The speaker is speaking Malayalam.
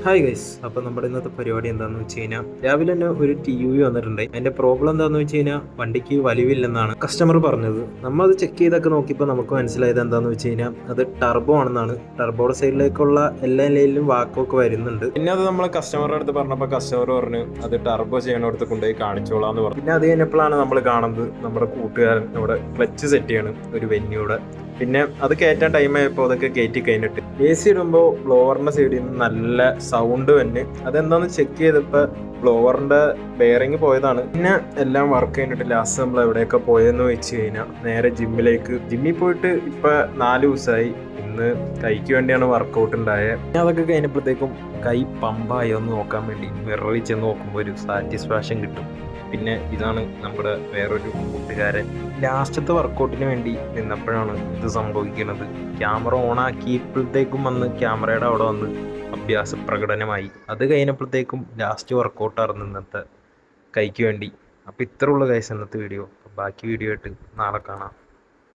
ഹായ് ഗൈസ്, അപ്പോൾ നമ്മുടെ ഇന്നത്തെ പരിപാടി എന്താണെന്ന് വെച്ച് കഴിഞ്ഞാൽ രാവിലെ തന്നെ ഒരു TUV വന്നിട്ടുണ്ട്. അതിന്റെ പ്രോബ്ലം എന്താണെന്ന് വെച്ച് കഴിഞ്ഞാൽ വണ്ടിക്ക് വലിവില്ലെന്നാണ് കസ്റ്റമർ പറഞ്ഞത്. നമ്മൾ അത് ചെക്ക് ചെയ്തൊക്കെ നോക്കിയപ്പോൾ നമുക്ക് മനസ്സിലായത് എന്താണെന്ന് വെച്ച് കഴിഞ്ഞാൽ അത് ടർബോ ആണെന്നാണ്. ടർബോയുടെ സൈഡിലേക്കുള്ള എല്ലാ ലൈനിലും വാക്കൊക്കെ വരുന്നുണ്ട്. പിന്നെ അത് നമ്മൾ കസ്റ്റമറുടെ അടുത്ത് പറഞ്ഞപ്പോൾ കസ്റ്റമർ പറഞ്ഞു അത് ടർബോ ചെയ്യണടുത്ത് കൊണ്ടുപോയി കാണിച്ചോളാന്ന് പറഞ്ഞു. പിന്നെ അത് കഴിഞ്ഞപ്പോഴാണ് നമ്മൾ കാണുന്നത് നമ്മുടെ കൂട്ടുകാരൻ നമ്മുടെ ക്ലച്ച് സെറ്റ് ചെയ്യണം ഒരു വെന്യൂടെ. പിന്നെ അത് കയറ്റാൻ ടൈം ആയപ്പോൾ അതൊക്കെ കയറ്റി കഴിഞ്ഞിട്ട് AC ഇടുമ്പോൾ ബ്ലോവറിന്റെ സൈഡിൽ നിന്ന് നല്ല സൗണ്ട് തന്നെ. അതെന്താന്ന് ചെക്ക് ചെയ്തപ്പോൾ ബ്ലോവറിന്റെ ബെയറിങ് പോയതാണ്. പിന്നെ എല്ലാം വർക്ക് കഴിഞ്ഞിട്ട് ലാസ്റ്റ് നമ്മൾ എവിടെയൊക്കെ പോയെന്ന് വെച്ച് കഴിഞ്ഞാൽ നേരെ ജിമ്മിൽ പോയിട്ട് ഇപ്പൊ 4 ദിവസമായി. ഇന്ന് കൈക്ക് വേണ്ടിയാണ് വർക്കൗട്ട് ഉണ്ടായത്. പിന്നെ അതൊക്കെ കഴിഞ്ഞപ്പോഴത്തേക്കും കൈ പമ്പായോ എന്ന് നോക്കാൻ വേണ്ടി മിററിൽ ചെന്ന് നോക്കുമ്പോൾ ഒരു സാറ്റിസ്ഫാക്ഷൻ കിട്ടും. പിന്നെ ഇതാണ് നമ്മുടെ വേറൊരു കൂട്ടുകാരൻ. ലാസ്റ്റത്തെ വർക്കൗട്ടിന് വേണ്ടി നിന്നപ്പോഴാണ് ഇത് സംഭവിക്കുന്നത്. ക്യാമറ ഓണാക്കിയപ്പോഴത്തേക്കും വന്ന് ക്യാമറയുടെ അവിടെ വന്ന് അഭ്യാസ പ്രകടനമായി. അത് കഴിഞ്ഞപ്പോഴത്തേക്കും ലാസ്റ്റ് വർക്കൗട്ടായിരുന്നു ഇന്നത്തെ കൈക്ക് വേണ്ടി. അപ്പോൾ ഇത്രയുള്ള കൈസ് ഇന്നത്തെ വീഡിയോ. ബാക്കി വീഡിയോ ആയിട്ട് നാളെ കാണാം.